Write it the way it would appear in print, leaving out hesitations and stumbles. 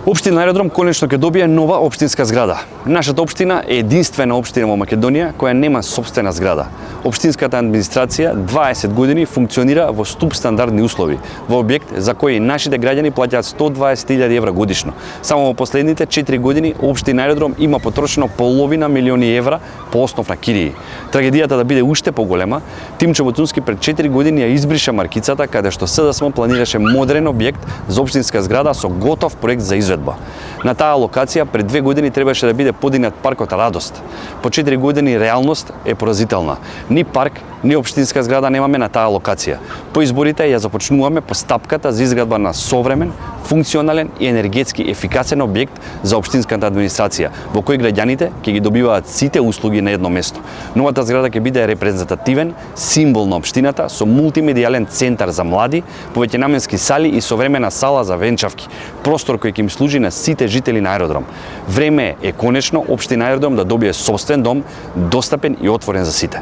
Општина Аеродром конечно ќе добие нова општинска зграда. Нашата општина е единствена општина во Македонија која нема сопствена зграда. Општинската администрација 20 години функционира во ступ стандардни услови, во објект за кој нашите граѓани плаќаат 120.000 евра годишно. Само во последните 4 години општина Аеродром има потрошено половина милиони евра по основ на кирии. Трагедијата да биде уште поголема, Тимчо Ботунски пред 4 години ја избриша маркицата каде што СДСМ планираше модерен објект за општинска зграда со готов проект за изведба. На таа локација пред 2 години требаше да биде подигнат паркот Радост. По 4 години реалност е поразителна. Ни парк, ни општинска зграда немаме на таа локација. По изборите ја започнуваме постапката за изградба на современ, функционален и енергетски ефикасен објект за општинската администрација, во кој граѓаните ќе ги добиваат сите услуги на едно место. Новата зграда ќе биде репрезентативен символ на општината со мултимедијален центар за млади, повеќенаменски сали и современа сала за венчавки, простор кој ќе им служи на сите жители на Аеродром. Време е конечно општина Аеродром да добие сопствен дом, достапен и отворен за сите.